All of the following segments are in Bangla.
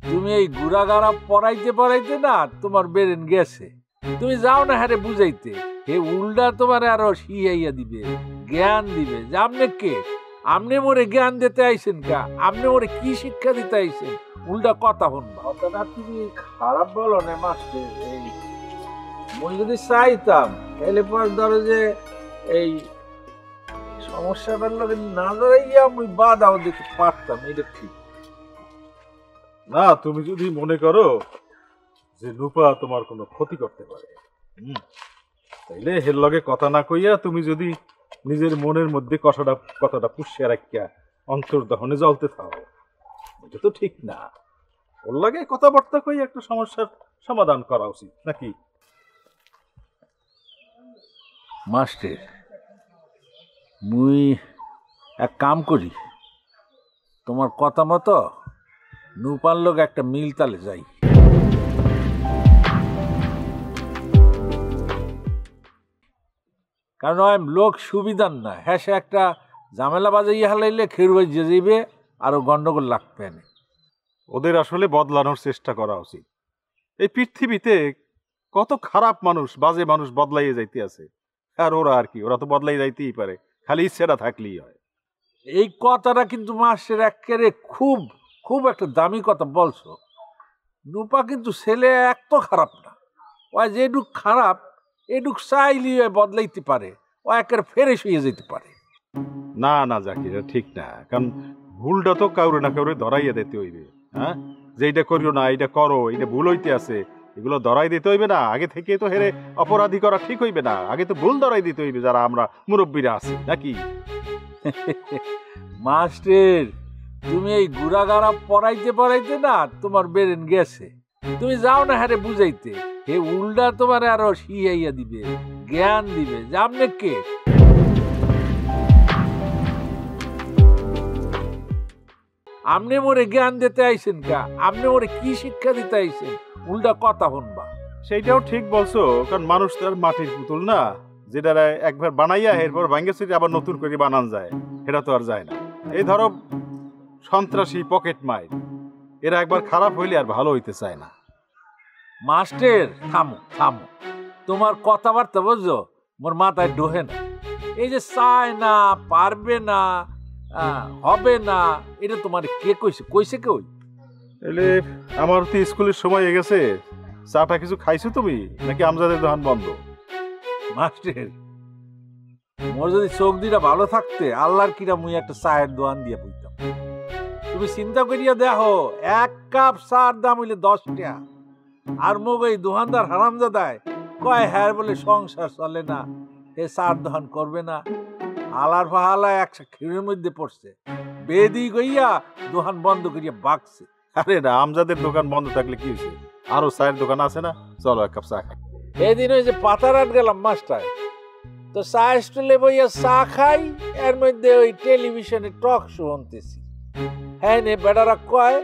তুমি এই গুড়াগাড়া পড়াইতে পড়াইতে না তোমার বেরেন গেছে। তুমি যাও না হারে বুঝাইতে, হে উল্টা তোমার আরো শিয়াইয়া দিবে, জ্ঞান দিবে যে আপনি কে, আপনি মোরে জ্ঞান দিতে আইছেন কা, আপনি মোরে কি শিক্ষা দিতে আইছেন, উল্টা কথা শুনবা। কথাটা তুমি খারাপ বলো না মাস্টার। এই মই যদি চাইতাম তাহলে পর ধরো যে এই সমস্যাটার লগে না লড়াইয়া মুই বাধাও দিতে পারতাম, এটা ঠিক না। তুমি যদি মনে করো যে রূপা তোমার কোনো ক্ষতি করতে পারে, তাইলে হের লগে কথা না কইয়া তুমি যদি নিজের মনের মধ্যে কথাটা পুষিয়া রাখিয়া অন্তর্দহনে জ্বলতে থাও, এটা তো ঠিক না। ওর লাগে কথাবার্তা কই একটা সমস্যার সমাধান করা উচিত নাকি? মাস্টার, মুই এক কাম করি, তোমার কথা মতো নুপার লোক একটা মিল তালে যাই। কারণ লোক সুবিধার না, হ্যাঁ সে একটা ঝামেলা বাজাইয়া হালাইলে খের বাজিয়ে যাইবে, আরো গন্ডগোল লাগবে না। ওদের আসলে বদলানোর চেষ্টা করা উচিত। এই পৃথিবীতে কত খারাপ মানুষ, বাজে মানুষ বদলাইয়ে যাইতে আছে, আর ওরা আর কি, ওরা তো বদলাই যাইতেই পারে, খালি ইচ্ছেটা থাকলেই হয়। এই কথাটা কিন্তু মাস্টার একেবারে খুব খুব একটা দামি কথা বলছো। নুপা কিন্তু ছেলে এক তো খারাপ না, ও যেটুক খারাপ এটুক চাইলে বদলাইতে পারে, ও একেবারে ফ্রেশ হয়ে যেতে পারে। না না জাকির, ঠিক না। কারণ ভুলটা তো কাউরে না কাউরে ধরাইয়া দিতে হইবে। হ্যাঁ, যে এইটা করিও না, এইটা করো, এইটা ভুল হইতে আছে, এগুলো ধরাই দিতে হইবে না। আগে থেকে তো হেরে অপরাধী করা ঠিক হইবে না, আগে তো ভুল ধরাই দিতে হইবে যারা আমরা মুরব্বীরা আছি নাকি? মাস্টার, তুমি এই গুড়াগাড়া পড়াইতে পড়াইতে না তোমার বেরেন গেছে। তুমি যাও না হারে বুঝাইতে, হে উল্টা তোমার আরো শিয়াইয়া দিবে, জ্ঞান দিবে যে আপনি কে। আপনি মোরে জ্ঞান দিতে আইছেন কা, আপনি মোরে কি শিক্ষা দিতে আইছেন, উল্টা কথা শুনবা। সেইটাও ঠিক বলছো, কারণ মানুষ তো আর মাটির পুতুল না, যেটা একবার বানাইয়া এরপর ভাঙ্গে চুরি আবার নতুন করে বানান যায়, এটা তো আর যায় না। এই ধরো সন্ত্রাসী, পকেট মাইর, এরা একবার খারাপ হইলে আর ভালো হইতে চায় না। মাস্টার থামো থামো, তোমার কথাবার্তা বুঝছো মোর মাথায় ঢোহে না। এই যে চায় না, পারবে না, হবে না, এটা তোমার কে কইছে? কইছে কেউ? এলে আমার তো স্কুলের সময় হয়ে গেছে, চাটা কিছু খাইছো তুমি নাকি আমজাদের দোকান বন্ধ? মাস্টার, মোর যদি চোখ দুইটা ভালো থাকতে আল্লাহর কিরা মুই একটা চায়ের দোকান দিয়ে বইতাম। তুমি চিন্তা করিয়া দেখো, এক কাপ চার দাম হইলে 10 টাকা, আর মোক এই দোকানদার হারামজাদায় কয় হ্যার বলে সংসার চলে না, এ চার দোকান করবে না। আলার ফাহালা একশো ক্ষীরের মধ্যে পড়ছে, বেদি গইয়া দোকান বন্ধ করিয়া বাগছে। আরে না, আমজাদের দোকান বন্ধ থাকলে কি হয়েছে, আরো চায়ের দোকান আছে না, চলো এক কাপ চা খাই। এদিন ওই যে পাতারাট গেলাম মাস্টার, তো চা স্টলে বইয়া চা খাই, এর মধ্যে ওই টেলিভিশনে টক শো শুনতেছি। হ্যাঁ নে বেটারা কয়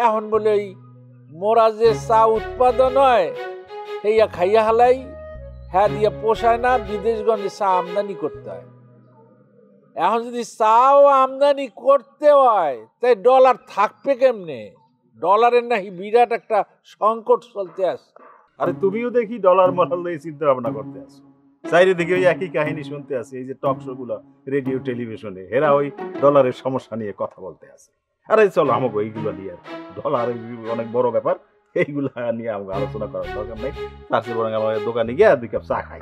এখন বলে ওই মোরা যে চা উৎপাদন হয় সেইয়া খাইয়া হালাই, হ্যাঁ দিয়া পোষায় না, বিদেশগঞ্জে চা আমদানি করতে হয়। এখন যদি চাও আমদানি করতে হয় তাই ডলার থাকবে কেমনে? ডলারের নাকি বিরাট একটা সংকট চলতে আছে। আরে তুমিও দেখি ডলার মরাল এই চিন্তা ভাবনা করতে আছো, চারিদিকে ওই একই কাহিনী শুনতে আছে। এই যে টক শো গুলো রেডিও টেলিভিশনে, এরা ওই ডলারের সমস্যা নিয়ে কথা বলতে আছে। আরে চলো আমাকে এইগুলো নিয়ে, ডলার অনেক বড় ব্যাপার, এইগুলা নিয়ে আমাকে আলোচনা করার দরকার নেই। তার চেয়ে বরং আমার দোকানে গিয়ে 2 কাপ চা খাই।